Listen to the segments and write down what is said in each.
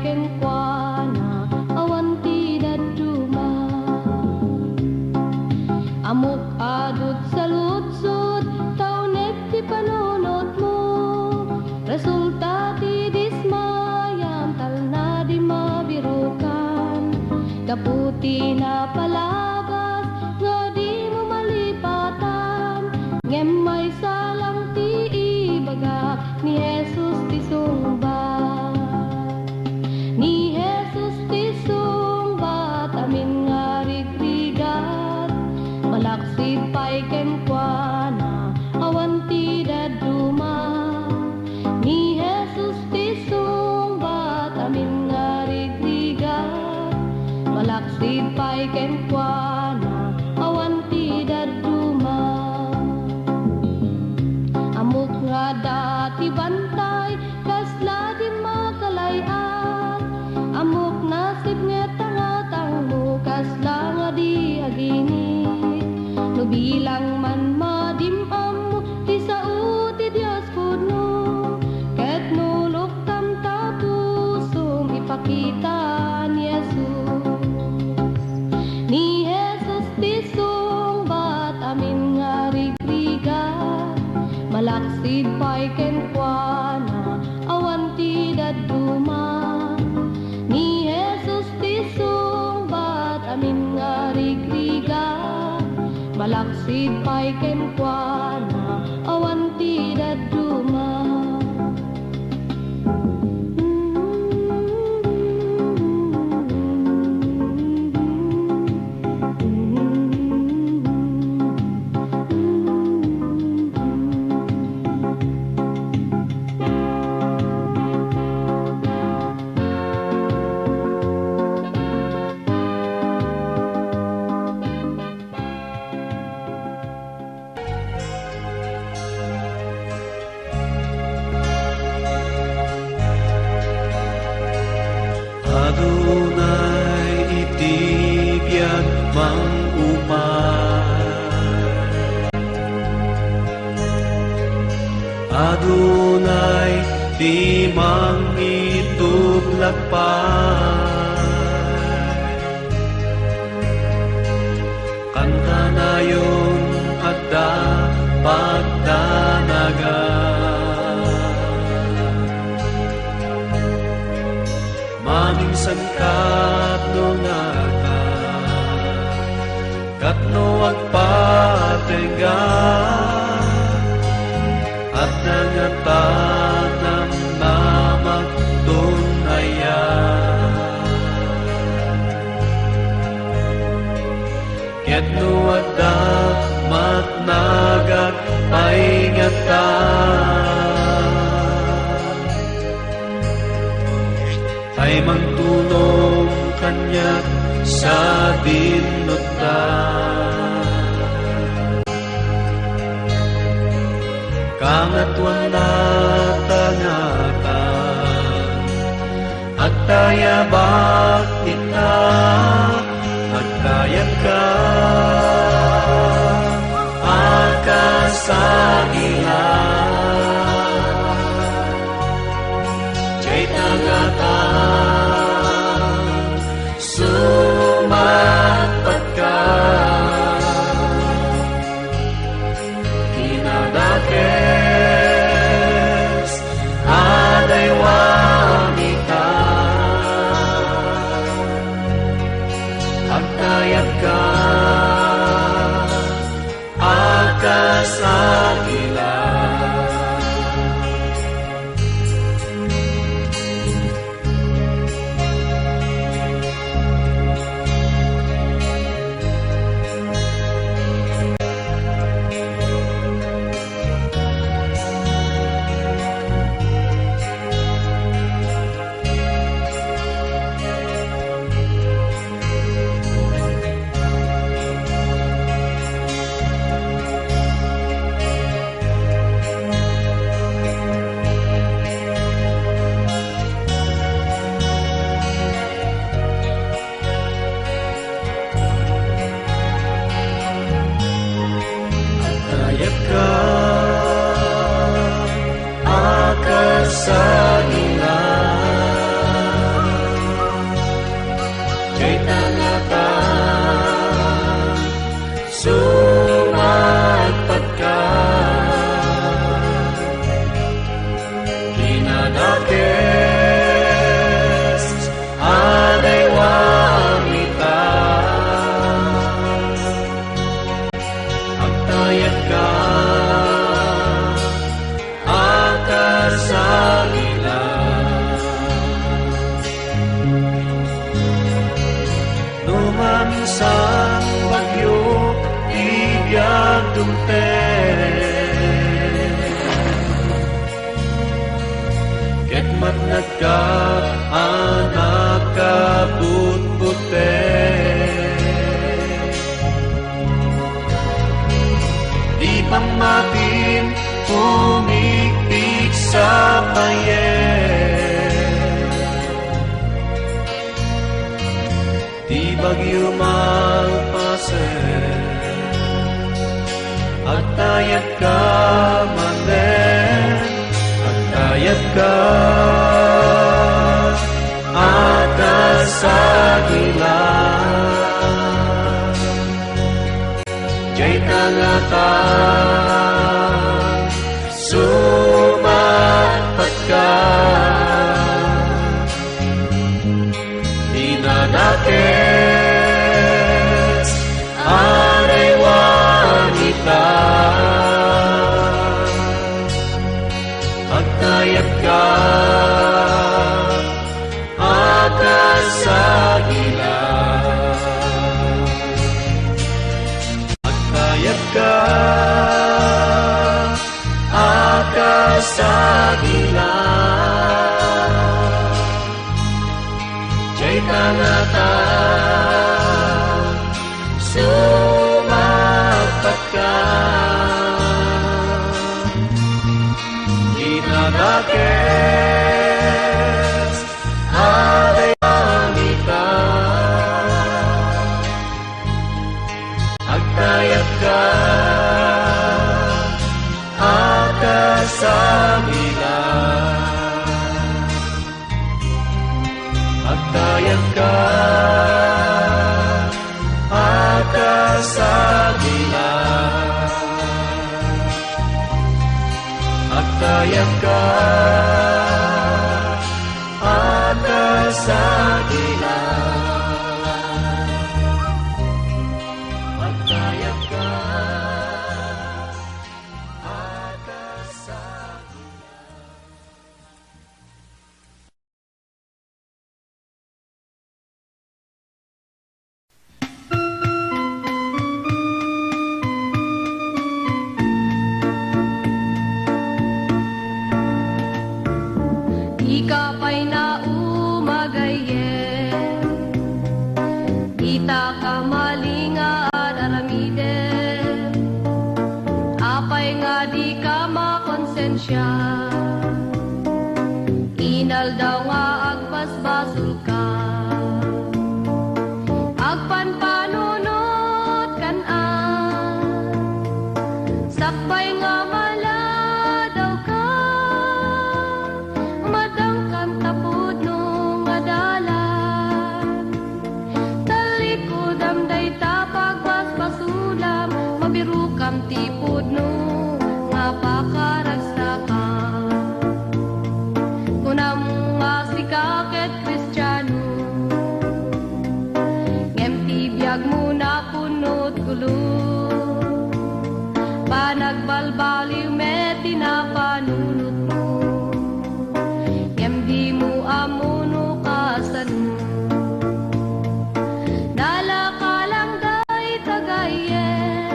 kenkwana awan tidak duma. Amok adut salutsud taunek ti panunot mo. Resulta ti dismayam talna di mabirukan. Kaputi na palabas nga di mo malipatan. Ngem may salang ti ibagak ni Jesus ti sungbat. Ni Jesus ti sungbat amin nga rigrigat. Malaksid pa'y kenkwana awan ti daduma. Ni Jesus ti sungbat amin nga rigrigat. Malaksid pa'y kenkwana awan ti daduma. Amok nga dati bantay kasla di makalayan. Amok nasib nga tangatang mo kasla nga di aginit. No bilang man madimam mo ti sao ti Dios puno. Ket nulok tam tapusum ipakita ni Jesus. Ni Jesus ti sungbat amin nga rigrigat. Malaksid pa'y kenkwana awan ti daduma. Ni Jesus ti sungbat amin nga rigrigat. Malaksid pa'y kenkwana awan ti daduma. Adonai itibiyag mangupay. Adonai ti mangitublagpay. Kanta nayon adda pagdanaga. Maminsan katno ngata katno agpatega at nangatanam na magtunaya. Ketno adda matnagag paingata. Ay mangtulong kanya sa dinuta. Kangatuan na tangatan at tayabak kita at tayag ka akasagihan. Jay tangatan sumapat ka kinadakes aday wanita at tayag ka ka, anak ka putputi. Di pamatin, umigpig sa payen. Di bagyo malpasen, at tayat ka manen, at tayat ka atas sa dilan. Jay tangatang sumapat ka, dinadakes aray wanita. Pagtayat ka atas sa dilan. Pagtayat ka atas sa dilan. Jay tangatang sumapat ka, dinadakes aray wanita. Agtayat ka atas sa dilan. Agtayat ka atas sa dilan. Agtayat ka atas sa dilan. Agtayat ka atas sa Ikapay na umagayen, ita ka malinga at aramiden, apay nga di ka makonsensya, inal daw nga agpasbasul ka, agpanpanunot kan-an, sakpay nga mala daw ka, madangkan tapod nung adalan, talikod amday tapag paspasulam, mabiru kam tipod nung nga pakaragstaka. Kunam nga si kaket Kristiyano, ngem tibiyag mo na punot gulo, panagbalbaliw met tinapanunot mo, ngem di mo amuno kasano. Dala ka lang day tagayen,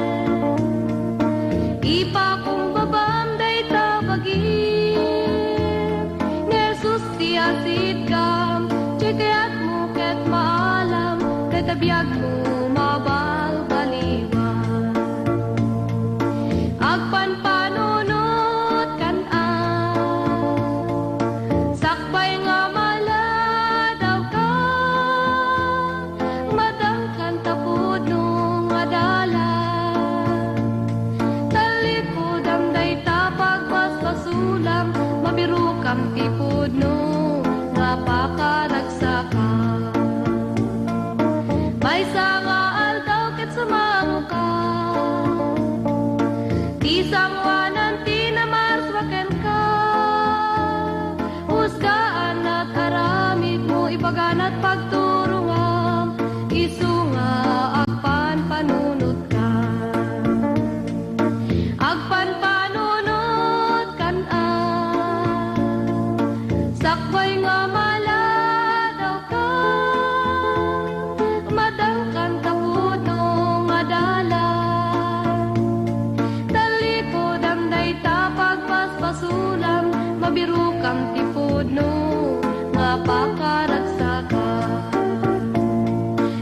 ipa kong babam day tabagin, ngesus ti asid kam, tiyagayat mo ket maalam, ket abiyag mo mabalbaliwan. Agpanpanunot kan-an, sakbay nga mala daw ka, madangkan tapod nung adalan, talikod amday tapag paspasulam, mabiru kam tipod nung nga pakaragsaka. May nga aldaw ket sumamo ka, tisangwanan tinamarswaken ka, husgaan at aramid mo ibagan at pagturungam, isunga agpanpanunot ka. Agpanpanunot kan-an, sakbay nga mala daw ka, madangkan tapod nung adalan, talikod amday tapag paspasulam, mabiru kam tipod no pakaragsakan.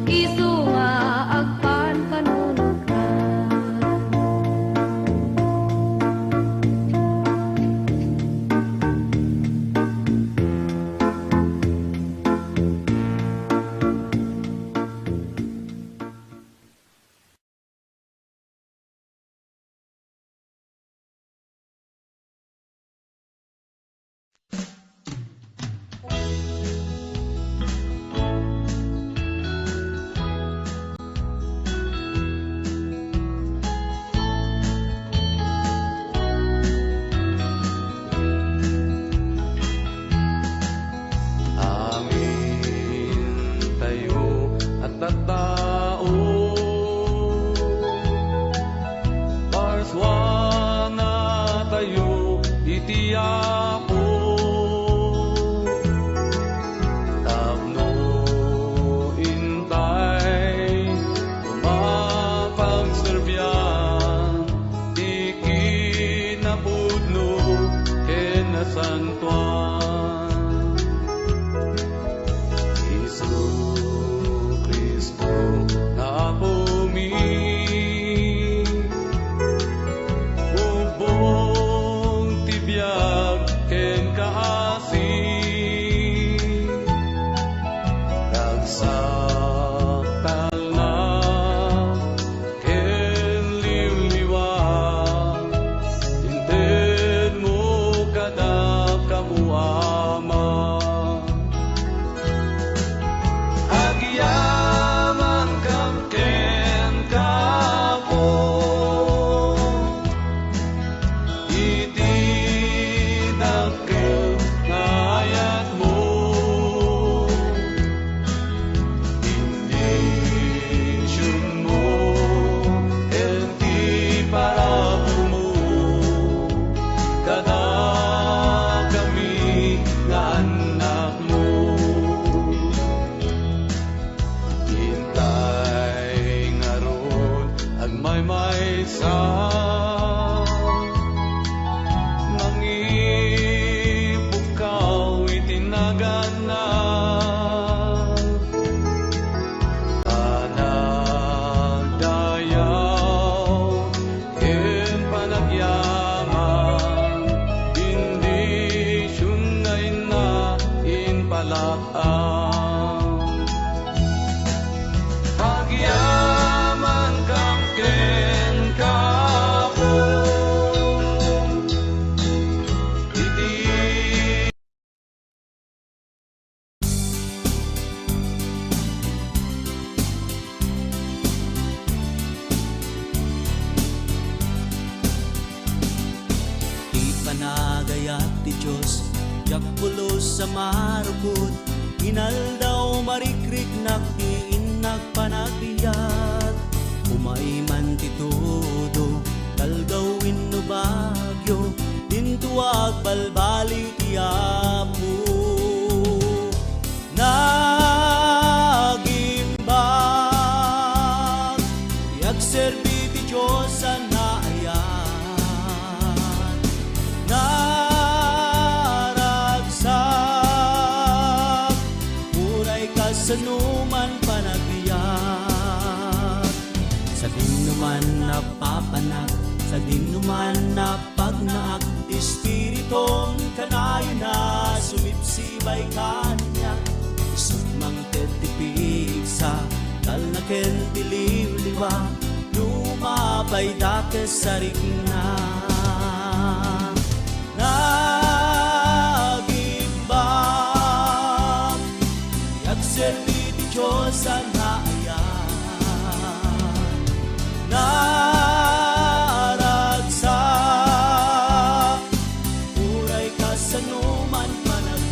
Isu nga agpan panunugran. Amin tayo at tattao, parswana tayo itiyapo, tapno intay mapagserbyan, ikinapudno kenasantuan. Isu Kristo na pumi, ubong tibiyag ken kaasi, ragsaktal na ken liwliwag, inted mo kada kamuama. Agyaman kam ken kapo, iti dakkel ngayat mo, indisyon mo enti parabu mo, kada kami nga anak mo. Hintay nga ron agmay-may sa mangipukaw itinaganap, panagdayaw ken panagyaman, indisyon na inain palakang. Agyaman kam ken kapo, iti Ipanagayat ti Diyos, yak pulos sa marupot, inaldaw marikriknak ti nagpanagbiat, umaiman ti todo, talgawin no bagyo, dintuag balbali ti Apo. Nagimbag, yagserbi ti Diyos sa naayan, naragsak, uray kasanuman panagbiyak, sa dinuman napapanak, sa dinuman na pagnaak, Espiritong kanayo na sumipsibay kanya, isumang tetipig sa talnaken tiliw-liwa, lumabay dakes sa rigna. Nagimbang, yagserbi ti Diyos sa naayan, naragsak, uray kasanuman panagbiyak.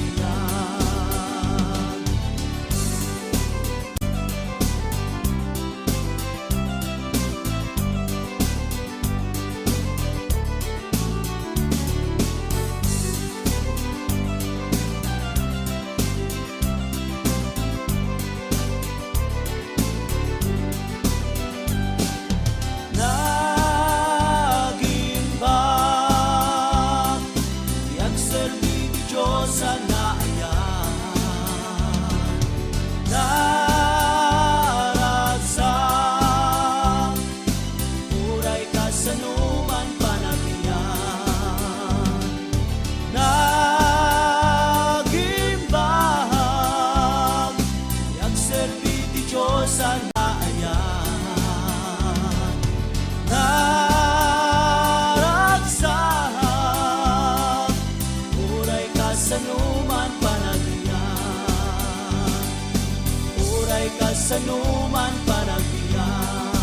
kasanuman panagbiag,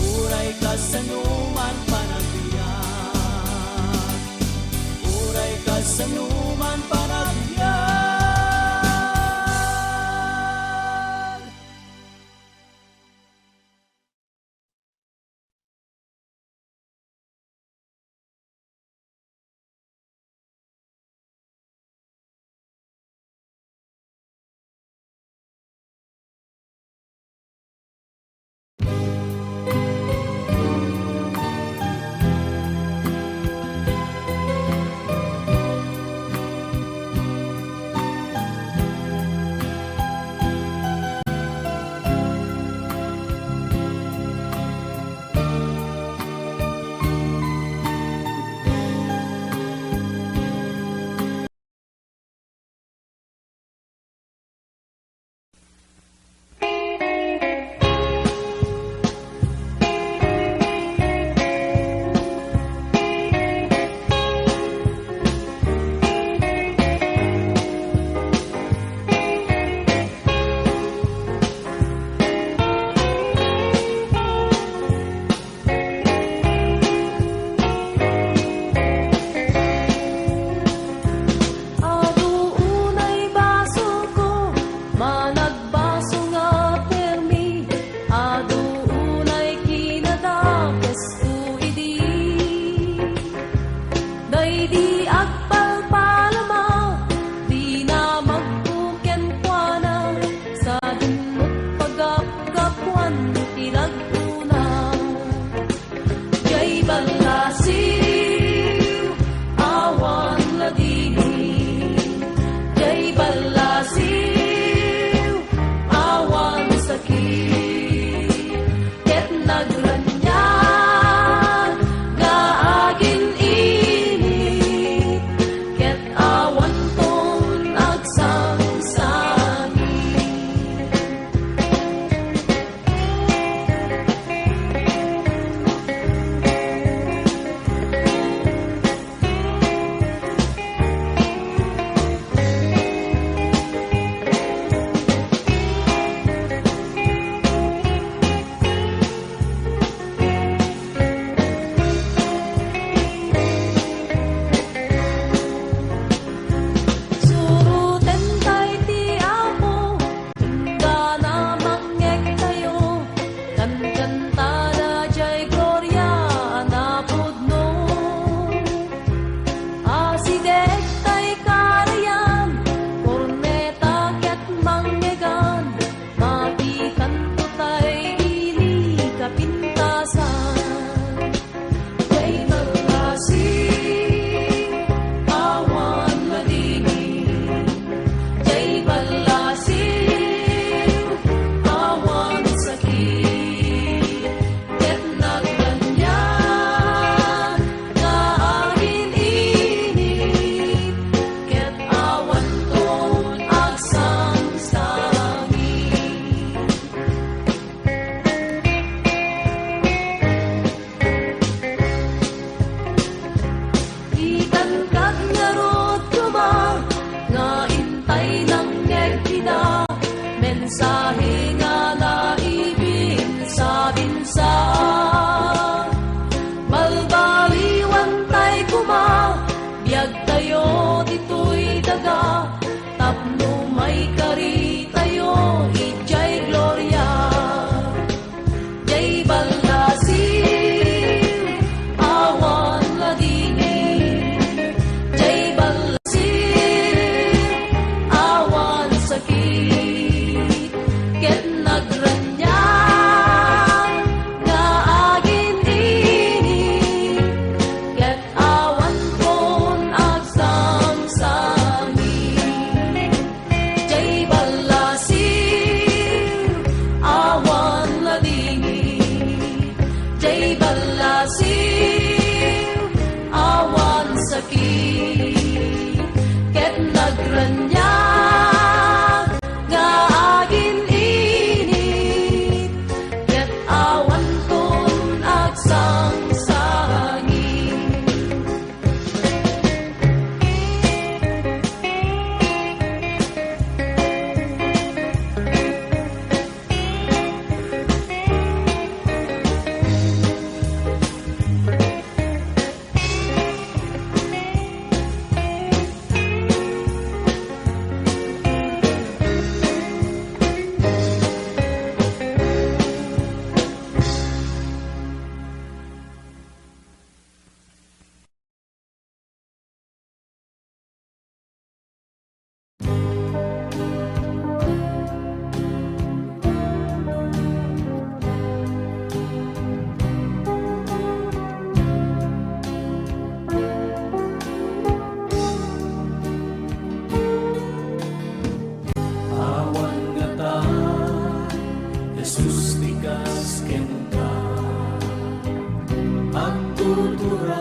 uray kasanuman panagbiag, uray kasanuman panagbiag.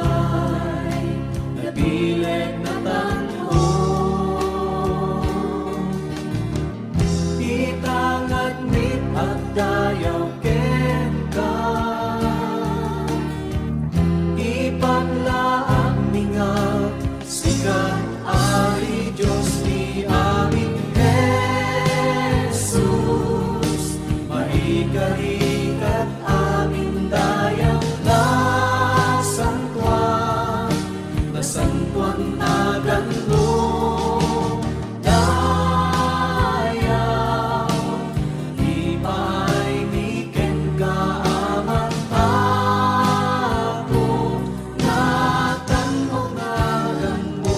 turturay, nabileg na tanong. Itangad mit at dayaw ken ka, ipaglaang ninga sikat ari Diyos ni amin Jesus. Maikarikat amin dayaw na santuan na gando. Dayaw, ipay miken ka amat ako, natanaw na gando.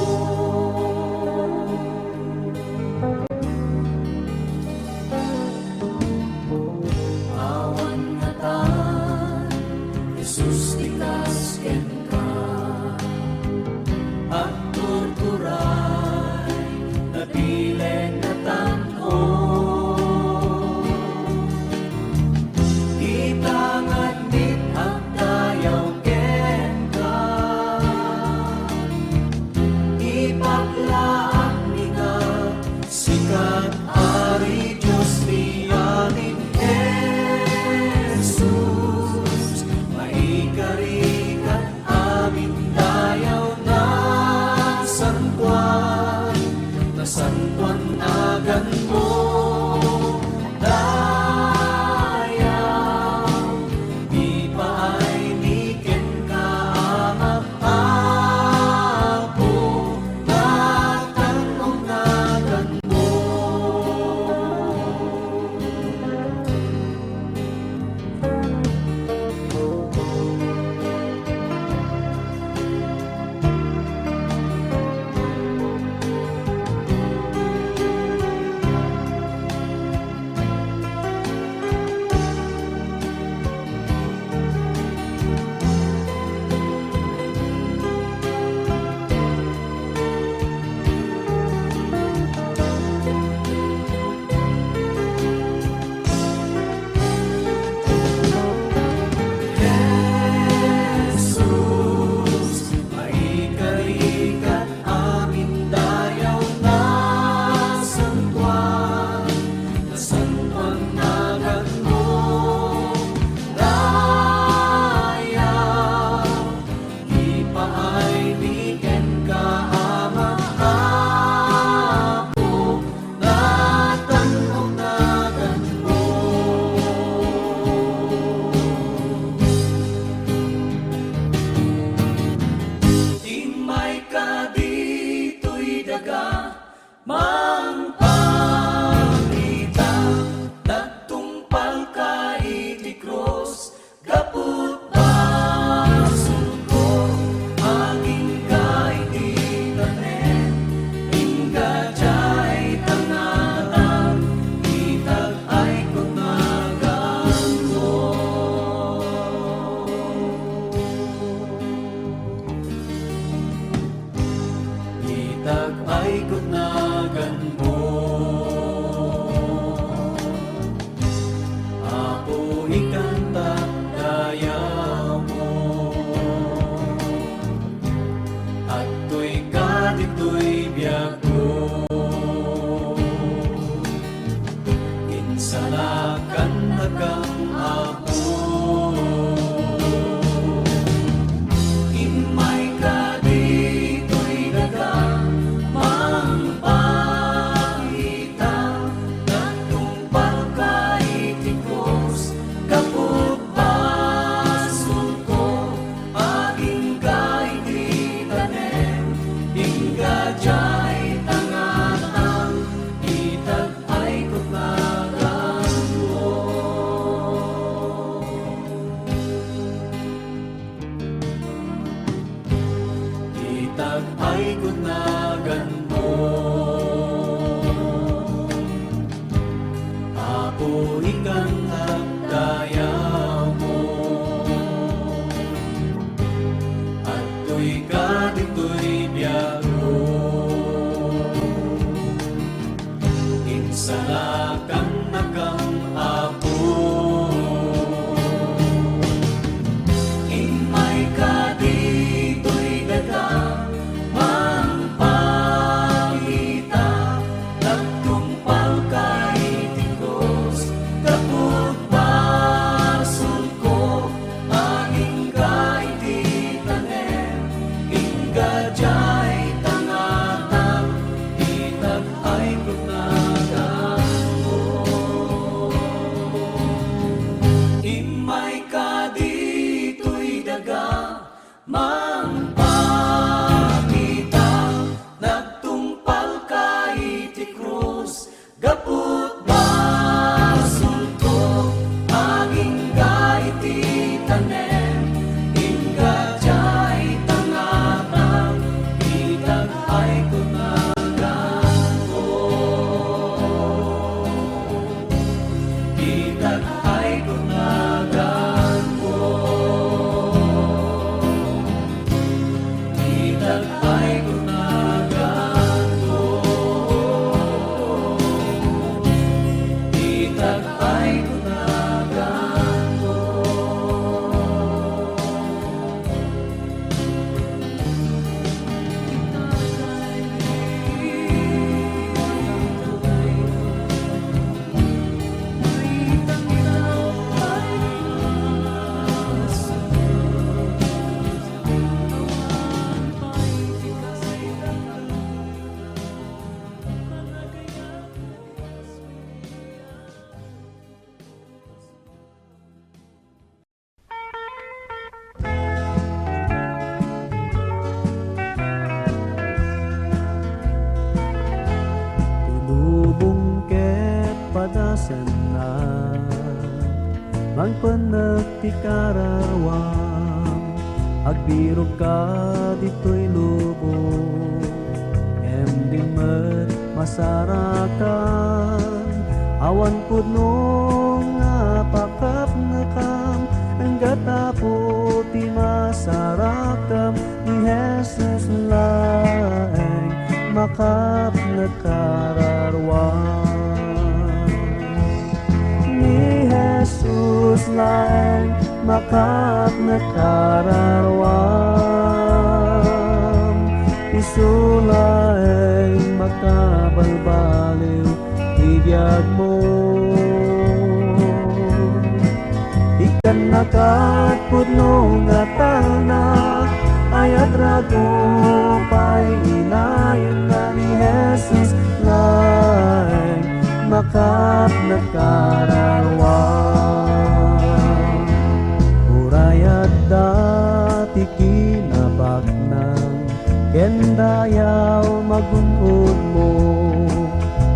Awan nga tan, Jesus tikas ken ka, at turturay, nabileg na tanong. Itangad mit at dayaw ken ka, ipaglaak ninga sikat ari Diyos ni amin Jesus. Maikarikat amin dayaw na santuan agan mo. Dayaw, ipaay miken ka amat ako, natanaw na agan mo. Jesus, maikarikat amin dayaw na santuan agan mo. Dayaw, ipaay miken ka amat ako, natanaw na agan mo. Imay ka dito'y daga, mang pangita, nagtungpal ka iti krus, gaput basul ko, aging ka iti tanen, ingga jay tangatan, itag ay kunagan mo. Itag ay kunagan mo. Apo ikanta dayaw mo, at to'y kadito'y biyag ko. Insalakan na kang apo, imay ka dito'y daga, mang pangita, nagtungpal ka iti krus, kaput basul ko, aging ka iti tanen, ingga jay tangatan, itag ay kunagan mo. Itag ay kunagan mo. Apo ikang dayaw mo, at to'y kadito'y biyag ko. Insalakan na kang apo, imay ka dito Mangpanag ti karawang agbiro ka dito'y lubong di met masarakan awan pudno nga pakap ngakam enggat apo ti masarakam ni Jesus laeng makap nakararwan ni Jesus laeng makap nakararwan isulaeng makabalbaliw ibiyag mo ikan nakat pudno nga talna ayat rago pay inayon na ni Jesus laeng makap nakararwan urayat dati kinabaknang kendayaw magunod mo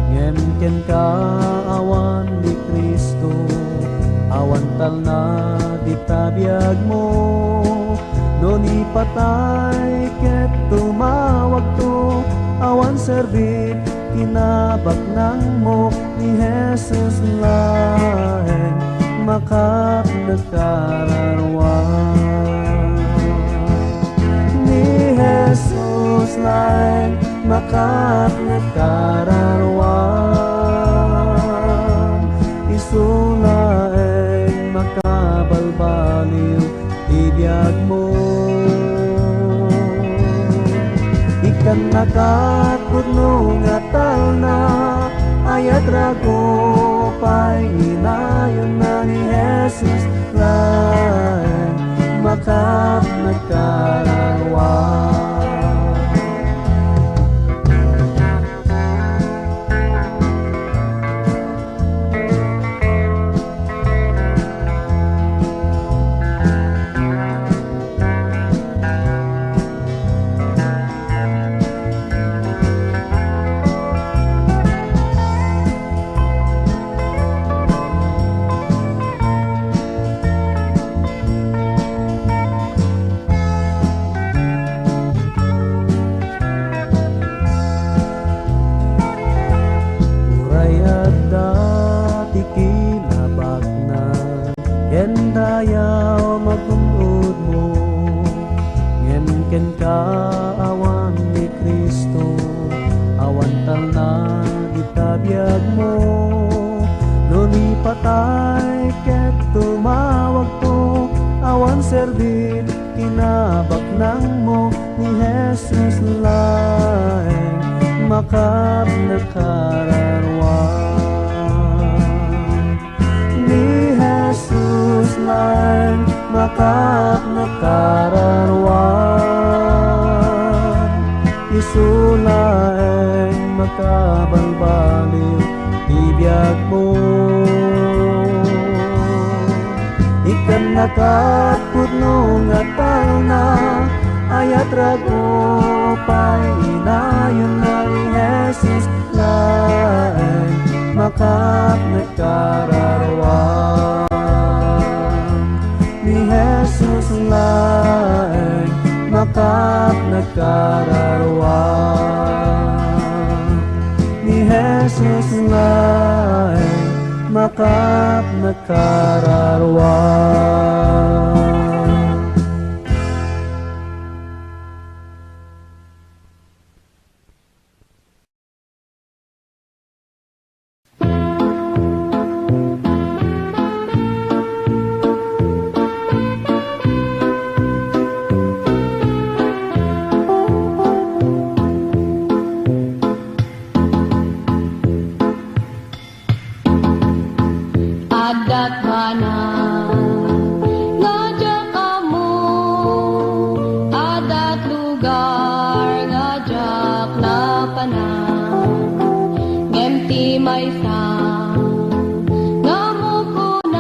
ngem ken kaawan ni Kristo awan talna ditabiyag mo non ipatay ket tumawag to awan serbit kinabaknang mo ni Jesus laeng makap nakararwan ni Jesus laeng makap nakararwan isulaeng makabalbaliw ibiyag mo ikan nakatpudno nga talna ayat rago pay inayon na ni Jesus laeng makap nakararwan kendayaw magunod mo ngem ken kaawan ni Kristo awan talna gitabiyag mo non ipatay ket tumawag to awan serbit kinabaknang mo ni Jesus laeng makap nakararwan ni Jesus laeng makap nakararwan isulaeng makabalbaliw ibiyag mo ikan nakatpudno nga talna ayat rago pay inayon na ni Jesus laeng makap nakararwan ni Jesus laeng makap nakararwan ni Jesus laeng makap nakararwan Adat mana ngajak kamu, adat lugar ngajak na panang ngemti may ngamukunan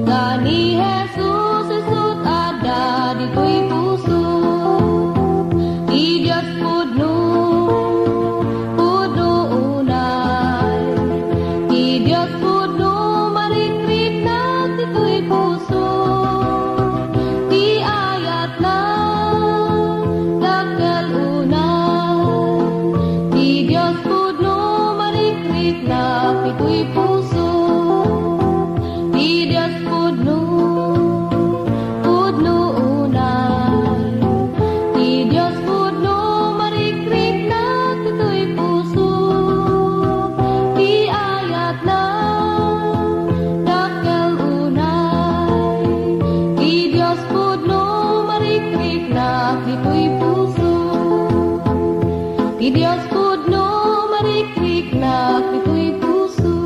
ngani Jesus isut ada di tuy puso di Diyos pudno unay di Diyos pudno marikrit na puso. Di Diyos pudno unay. Di Diyos pudno marikrik na kito'y puso. Di ayat na dakkel unay. Di Diyos pudno marikrik na kito'y puso. Di Diyos pudno marikrik na kito'y puso.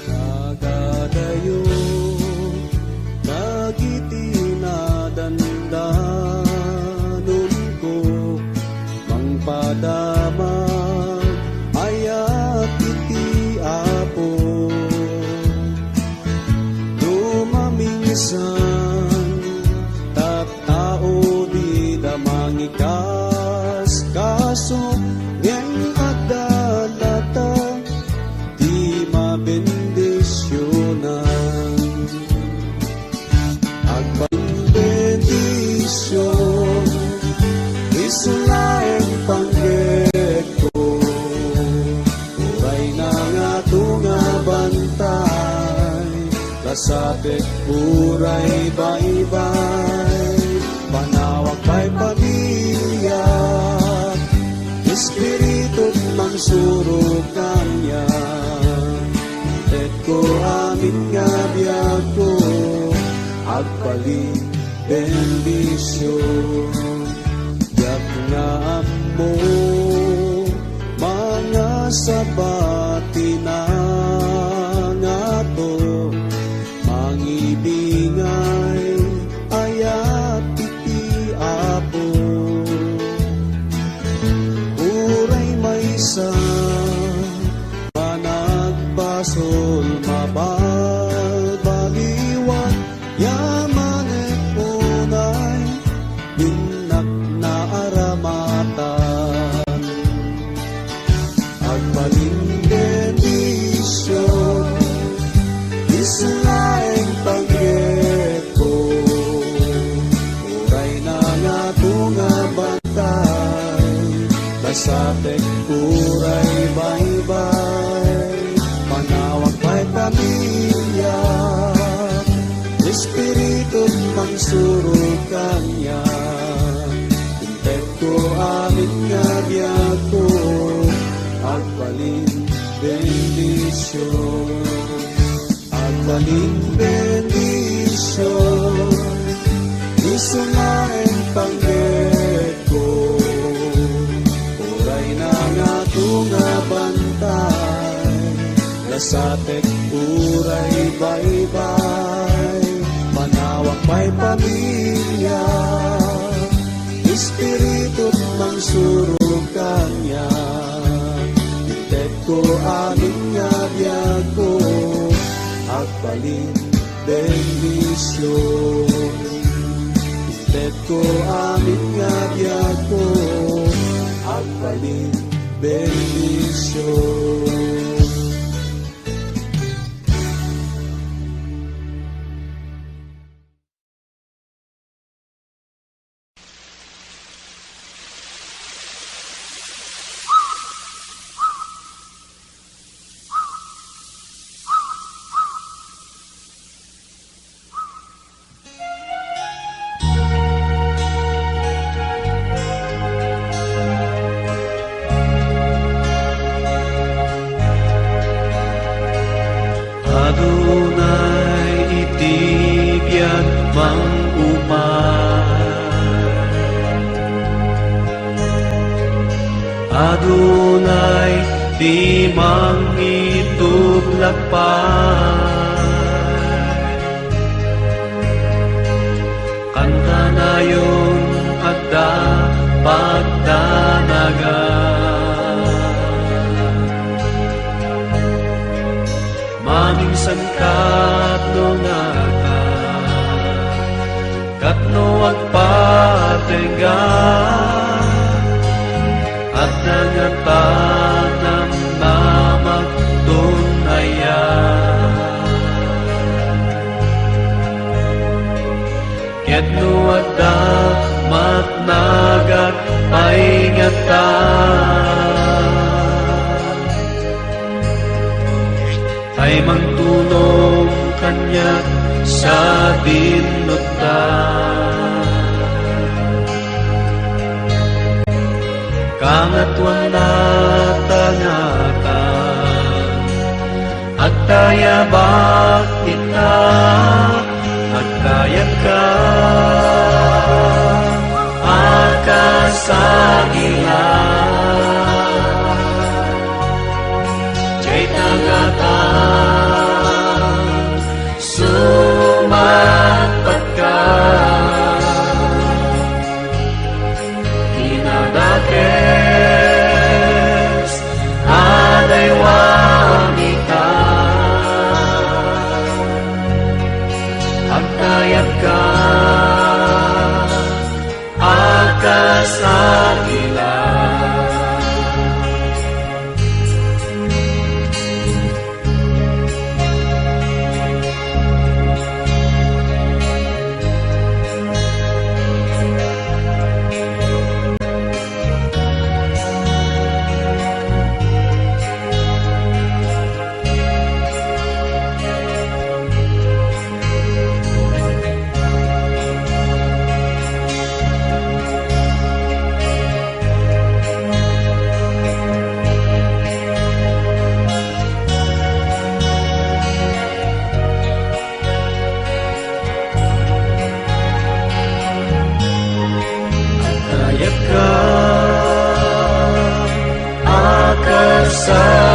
Nagadayo, nagitinadandanon ko, mangpadamag ayat iti Apo. Lumaminsan, tattao di damangikas, kaso ngayong agdalata, di mabendisyonan. Agbendisyon, isulaeng panggek ko, uray na nga tunga bantay, kasapit uray baybay, panawag pa'y pamilya, espiritu mangsurukan niya. Tet ko amin nga biyag ko, agpaling bendisyon. Yak nga mo, mga sabati na nga to, mangibingay ayat iti Apo. Uray maysa, managbasol mabalbaliwan, yamanek unay, binak na aramatan. Agpaling bendisyon, isulaeng panggek ko, uray na nga tunga bantay, kasapek uray baybay, panawag pa'y pamilya, espiritu mangsurukan niya. Intet ko amin nga biyag ko, agpaling bendisyon. Agpaling bendisyon, isulaeng panggek ko, uray na nga tunga bantay, lasatek uray baybay, panawag pa'y pamilya, espiritu mangsurukan niya. Intet ko amin nga biyag ko, agpaling bendisyon. Intet ko amin nga biyag ko, agpaling bendisyon. Adonai itibyan mangumay, Adonai di mangituglakpay, kanta na yun at pagdanagan. Maminsan katno nga ka, katno agpatenga, at nangatanam na magtunayan. Ket nuada matnagat paingatan, ay mangtulong kanya sa dinutan. Kangatuan natangatan at tayabak kita at kayat ka akasagilan. Jay tangatan sumapat ka kinadakes aday wanita agtayat ka akasagilan.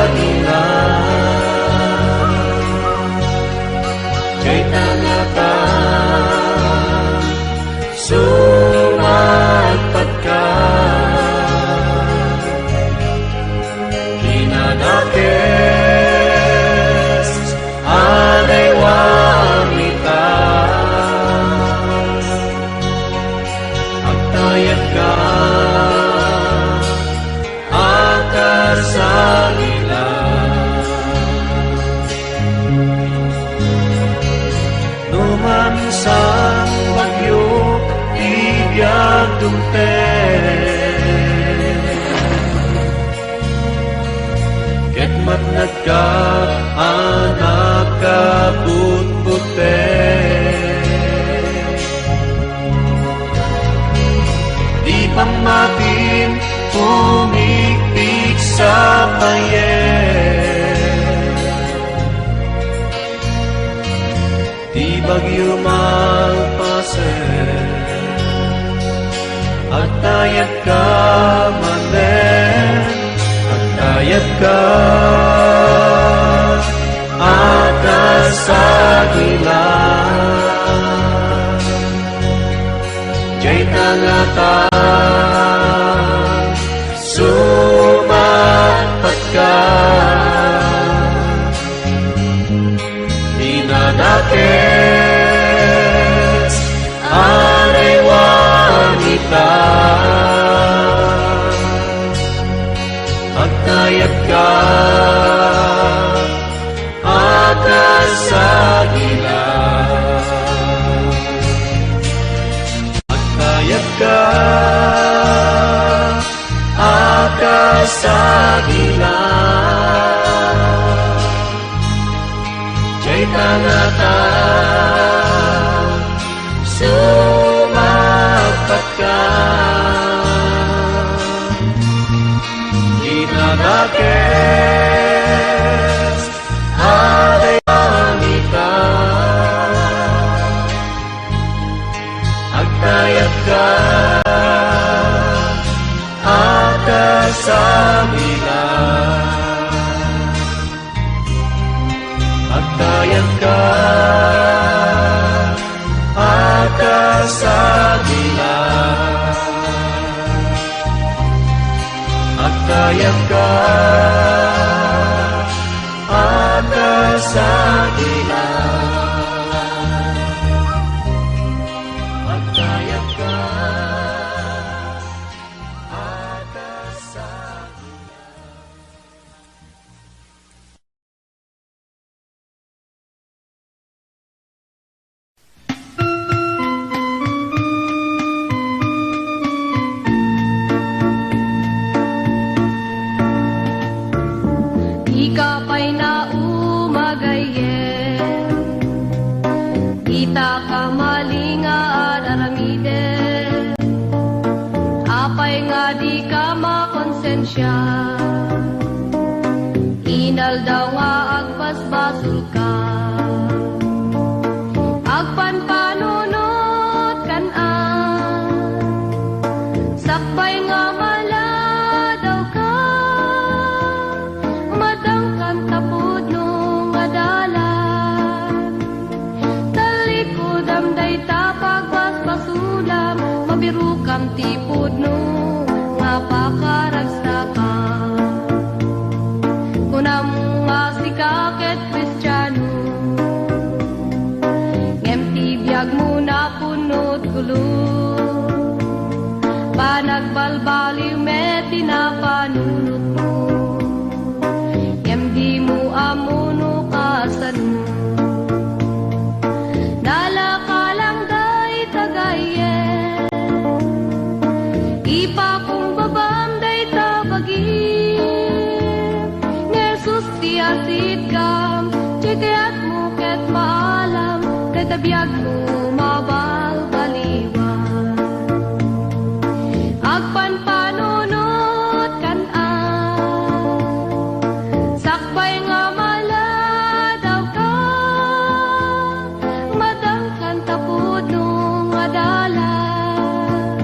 Akasagilan, jay tangatan sumapat ka kinadakes aday wanita agtayat ka akasagilan. Numansang bagyo ibiyag dumten, ket matnag ka anak kabutbuten. Di pamatin umigpig sa payen, di bagyo malpasen, agtayat ka manen, agtayat ka akasagilan. Jay tangatan sumapat ka dinadakes aday wanita agtayat ka akasagilan. Agtayat ka akasagilan, jay tangatan sumapat ka kinadakes aday wanita agtayat ka akasagilan. Agtayat ka akasagilan, agtayat ka akasagilan, agtayat ka akasagilan. Ita ka malingaan aramide, apay nga di ka makonsensya. Inal daw nga agbasbasol ka, agpanpanunot kan-an, sakbay nga mala daw ka, madangkan tapod nung adalan. Talikod amday tapag basbasulam, mabiru kam tipod nung nga pakaragsa ka. Kunam nga si kaket Kristiyano, ngem tibiyag mo na punot gulo, panagbalbaliw met tinapanunot mo, ngem di mo amuno kasano. Dala ka lang day tagayen, ipa kong babam day tabagin, Ngesus tiasid kam, cekayat mo ket maalam, day tabiyag mo mabalbaliwan. Agpanpanunot kan-an, sakbay nga mala daw ka, madangkan tapod nung adalan.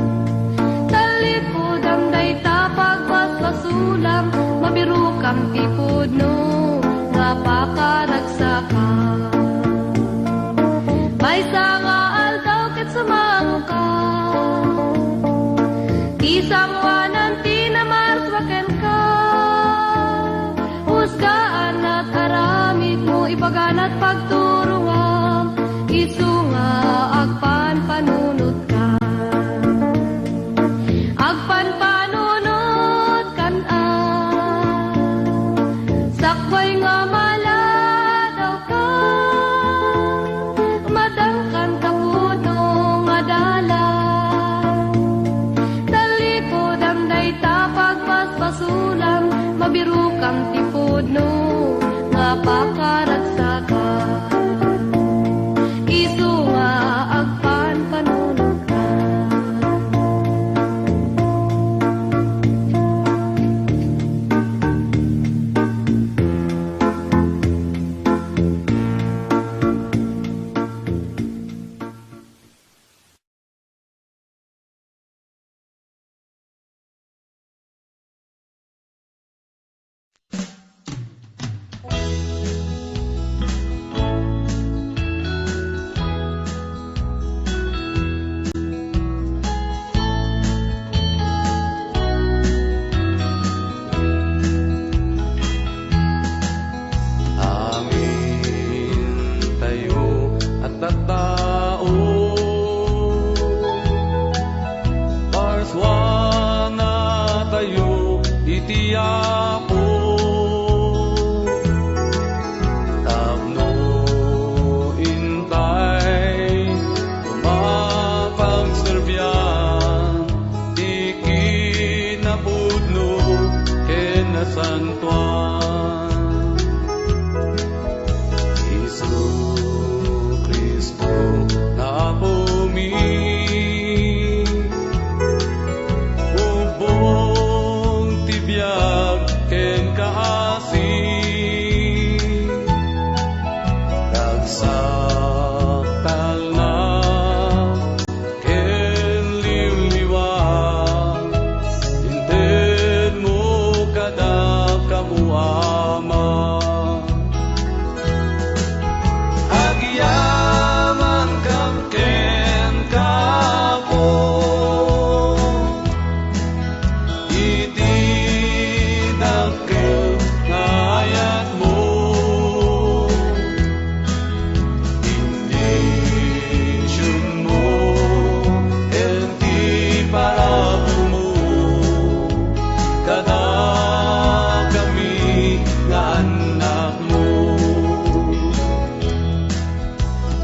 Talikod amday tapag basbasulam, mabiru kam tipod nung nga pakaragsa ka. Maysa nga aldaw ket sumano ka, isang wanan tinamarswaken ka, husgaan at aramid mo ibagan at pagturuan, isu nga agpanpanunot ka. Agpanpanunot kan-an, sakbay nga mala daw ka, madangkan tapod nung adalan. Talikod amday tapag basbasulam, mabiru kam tipod nung nga pakaragsa ka. Isu nga agpanpanunot ka. Amin tayo at tattao, parswana tayo itiyapo, tapno intay tumapagserbyan, ikinapudno kenasantuan. Isu Kristo na pumi, ubong tibiyag ken kaasi, nagsaktal na ken liwliwag, inted mo kada kamuama. Agyaman kam ken kapo, iti dakkel ngayat mo, indisyon mo enti parabu mo, kada kami nga anak mo.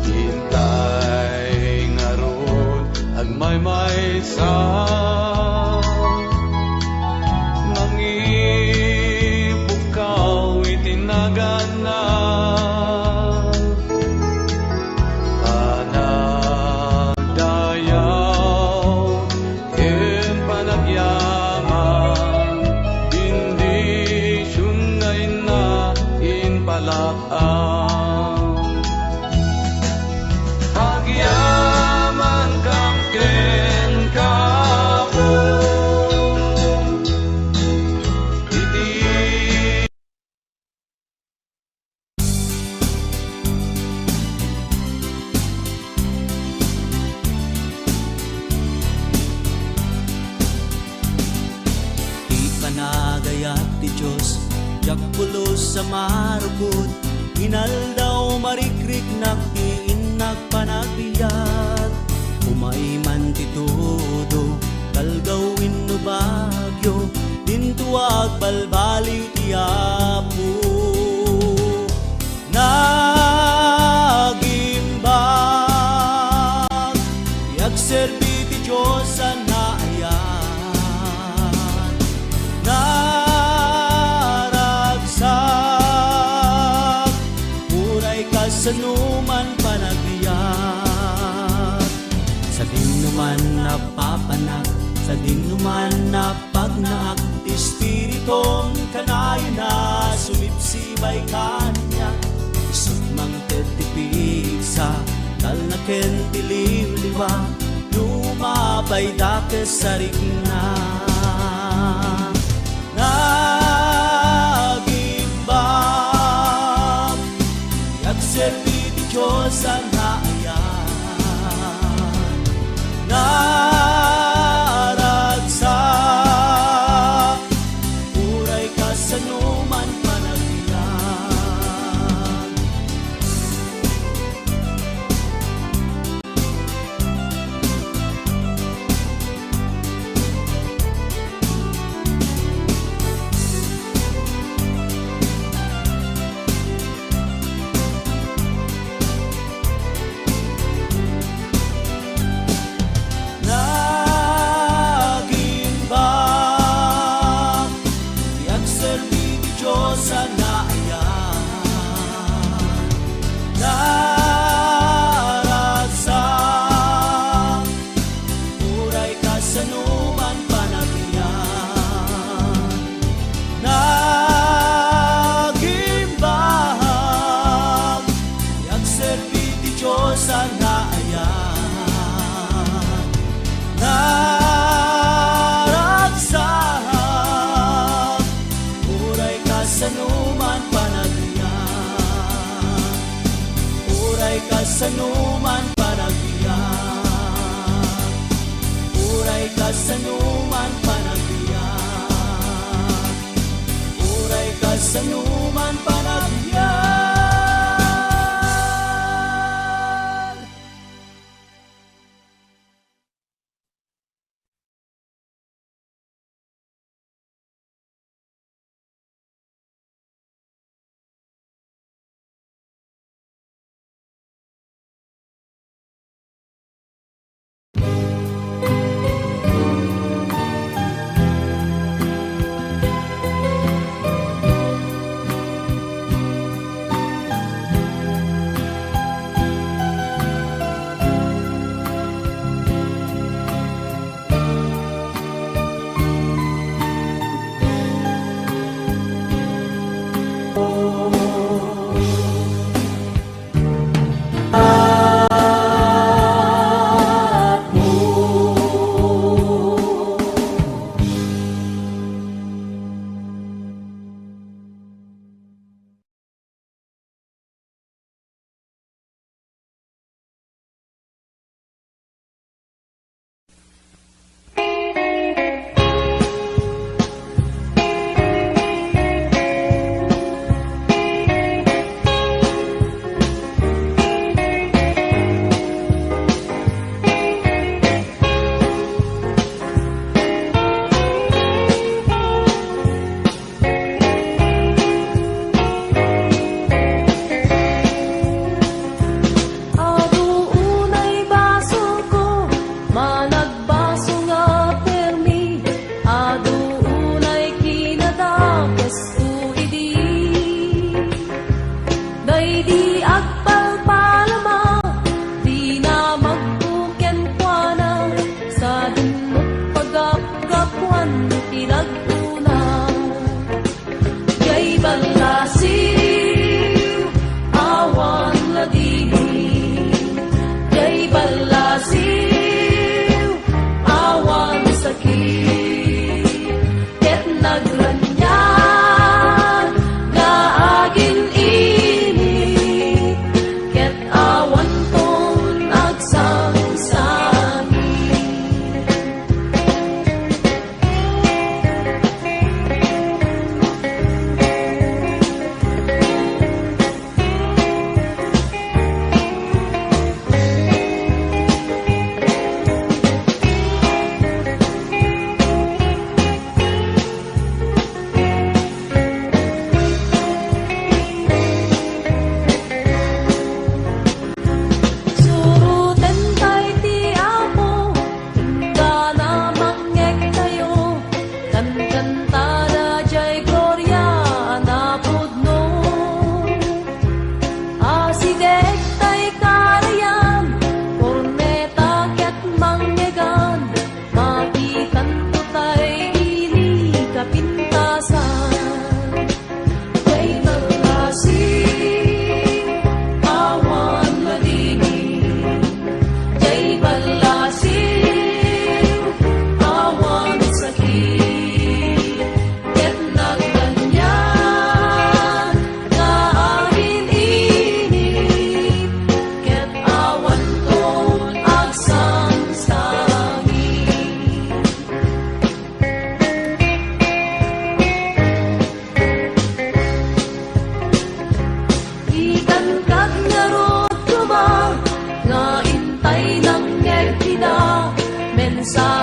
Hintay nga ron agmay-may sa mangipukaw itinagan na, Kakpulos sa marukot, inaldaw marikrik naktiin nagpanagbiyak. Umaiman ti todo, kalgawin no bagyo, dintuag balbali ti Apo. Nagimbag, yagserbi ti Diyos sa naayan. Naragsak, uray ka sa numan panagbiyak. Sa dinuman na papanak, sa dinuman na pagnaak, Espiritong kanayo na sumipsibay kanya. Sumang tetipig sa talnaken tililiwa, lumabay dakes sa rigna. Nagimbab, yagserbi di Diyos ang naayan. Naragsak, uray ka sa numan panagbiyak. Nagimbag, yagserbi di Diyos ang naayan. Naragsak, uray ka sa numan panagbiyak. Nagimbag, yagserbi di Diyos ang naayan. Naragsak, uray ka sa numan panagbiyak. Uray ka sa numan panagbiyak. Uray ka sa numan panagbiyak. Uray ka sa numan panagbiyak.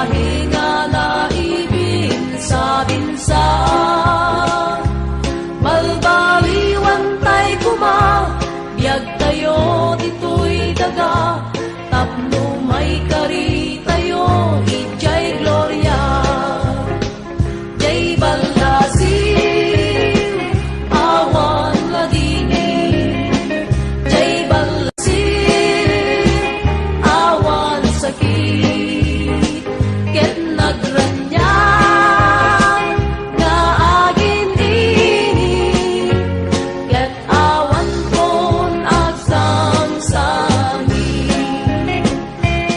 pahinga na ibig sa binsa. Malbaliwan tay kuma, biyag tayo dito'y daga, tapno may kari tayo, ijay gloria. Jay balasin, awan ladini. Jay balasin, awan sakit. Ket nagranyan, nga agin ini. Ket awan pon agsangsangin.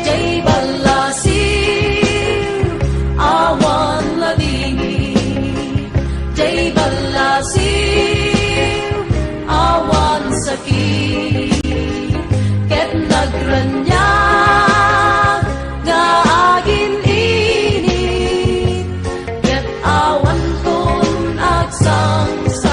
Jay balasin, awan ladini. Jay balasin, awan sakit. Ket nagranyan, nga agin ini. Ket awan ton agsangsangin.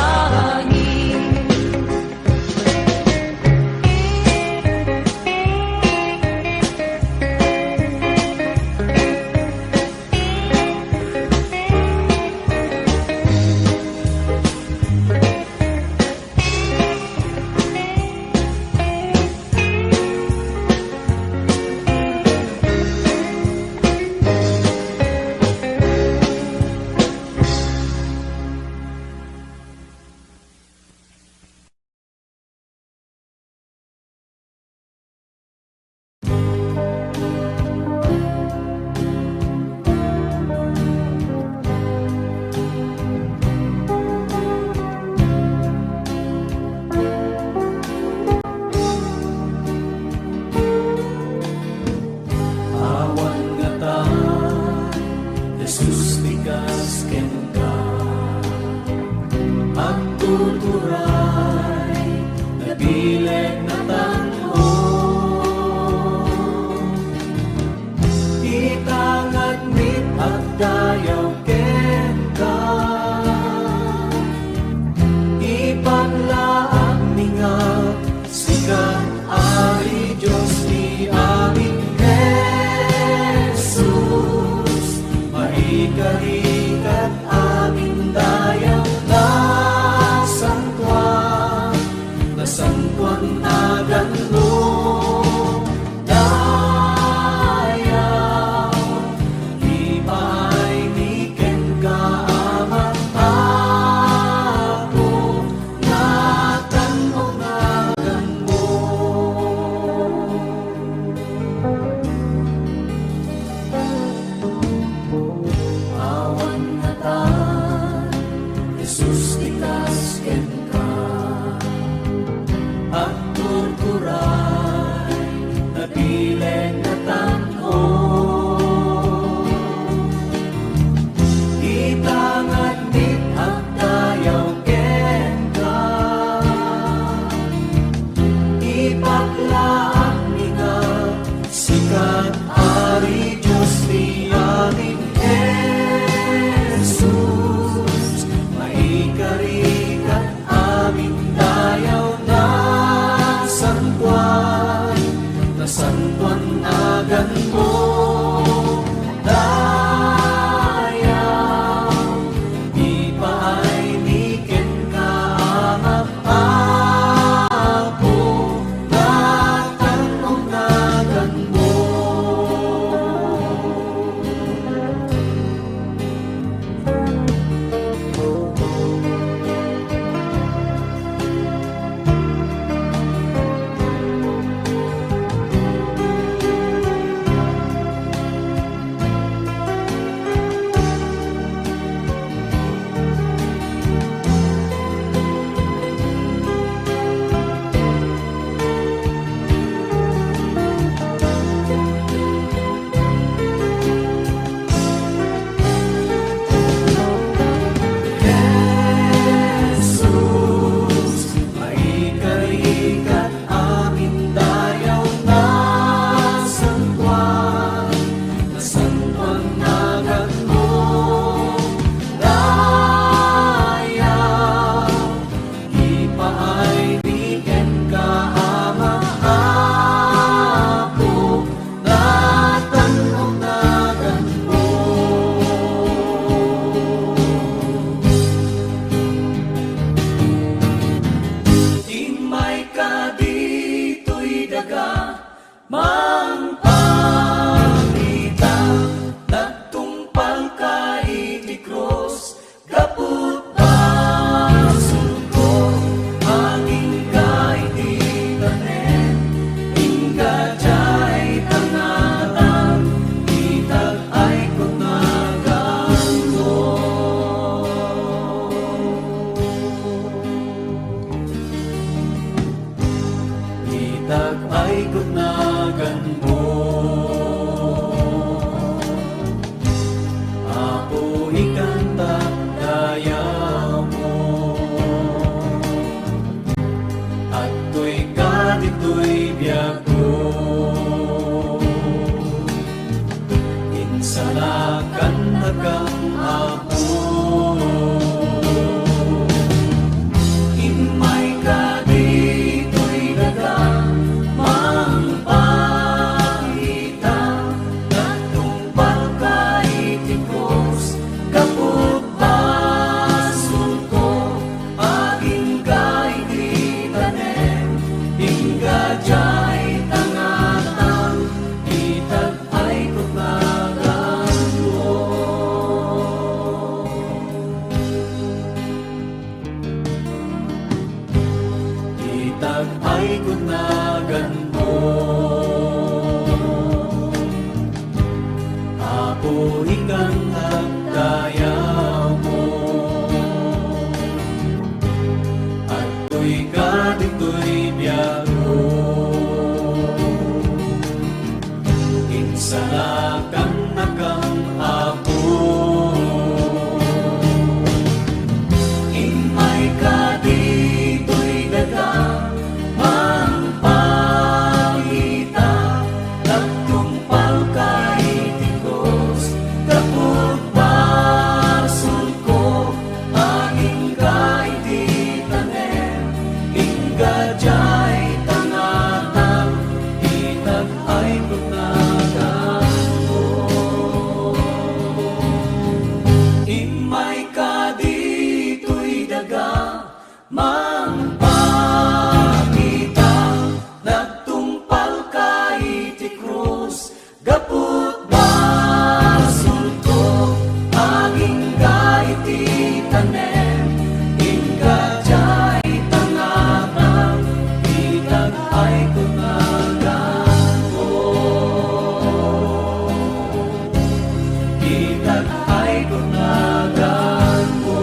Awan nga ta, Jesus tikas ken ka. Ang tuturay, nabileg na tanho. Itangad mit at dayaw ken ka. Ipaglaang ninga, sikat ari Diyos ni aming Jesus. Maikarikat aming dayaw na sangkwan agan mo. Dayaw, ipay niken ka amat ako, natan-o agan mo. Awan nga ta, Jesus tikas ken ka. At tuturay, nabileg na tanho. Itangad mit at dayaw ken ka. Ipaglaak ninga, sikat ari Diyos ni aming Jesus. Maikarikat aming dayaw na sangkwan agan mo. Dayaw, ipaay niken ka amat ako, natan-o agan mo. salakan nakang apo. Imay ka dito'y daga, mangpangita, nagtumpal kay Diyos, kapag basol ko, angin kay di tanem, ingga jay tangatang, itag ay kunagan ko. Imay ka dito'y daga, mangpakita, nagtumpal kay ti krus, gaput basol ko, aging gay ti tanem, ingga jay tangatang, itag ay kunagan ko. Itag ay kunagan ko.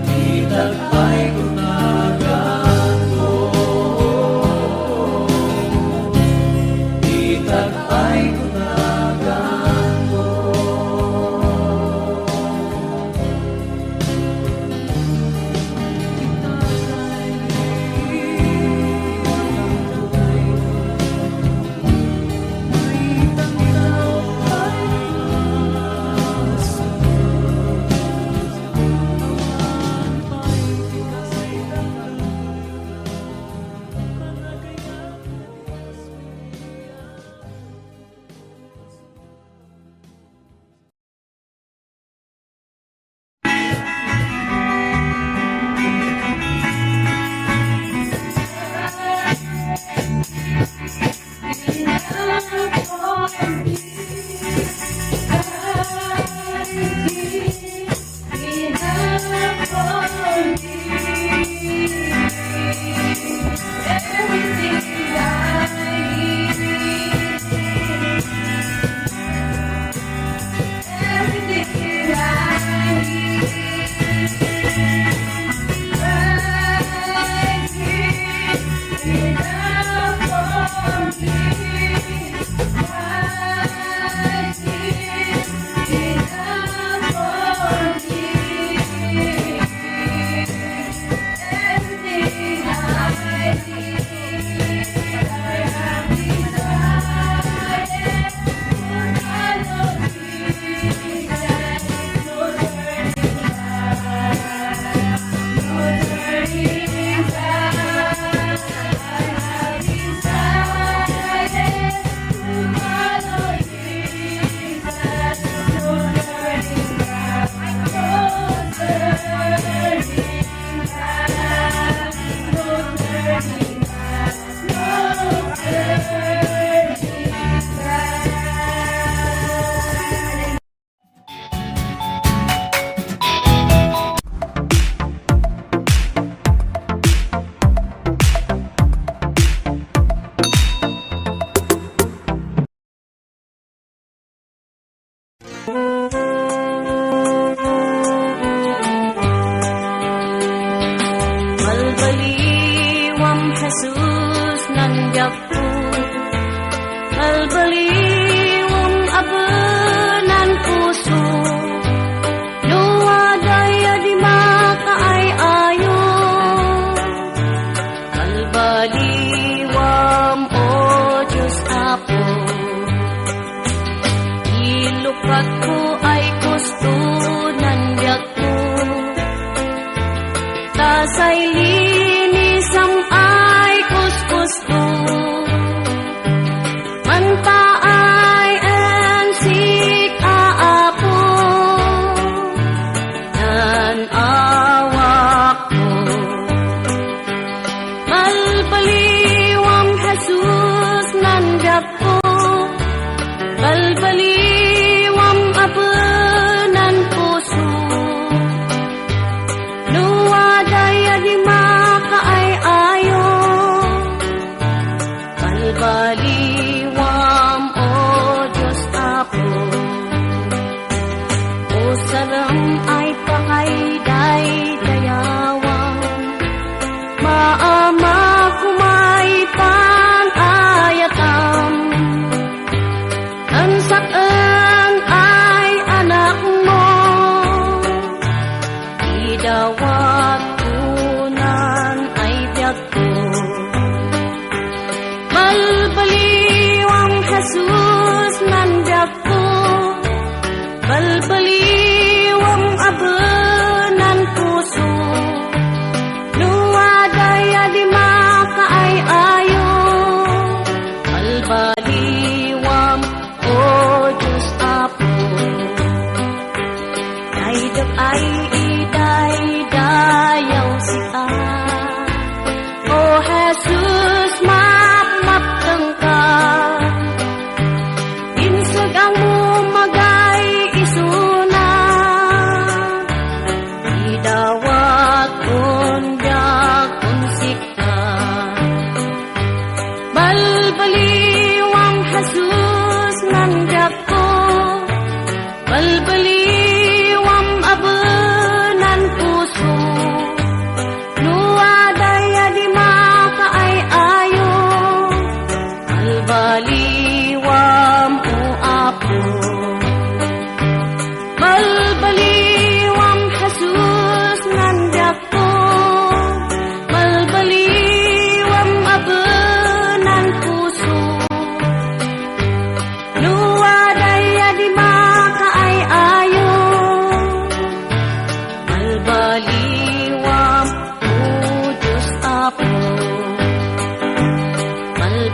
Itag ay kunagan ko. Itag ay kunagan ko. Malbaliwang Jesus nandiyak po, malbaliwang abenan puso, nuwadaya di makaay-ayo. Malbaliwang o Diyos Apo, ilukat ko ay gusto nandiyak po, tasay linisam ay kuskusto, mantaay ensik aapo, nan awak ko. Malbaliwang Jesus nandiyak po, malbaliwang abenan puso, nuwadaya di makaay-ayo. Malbaliwang o Diyos Apo, o salam ay pakayday dayawang, maama kumay pan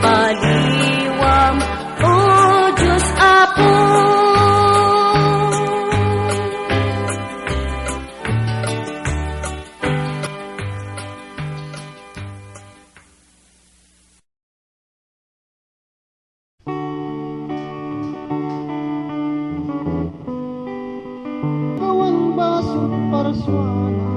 paliwam, O Diyos Apo. Kawang basot para suana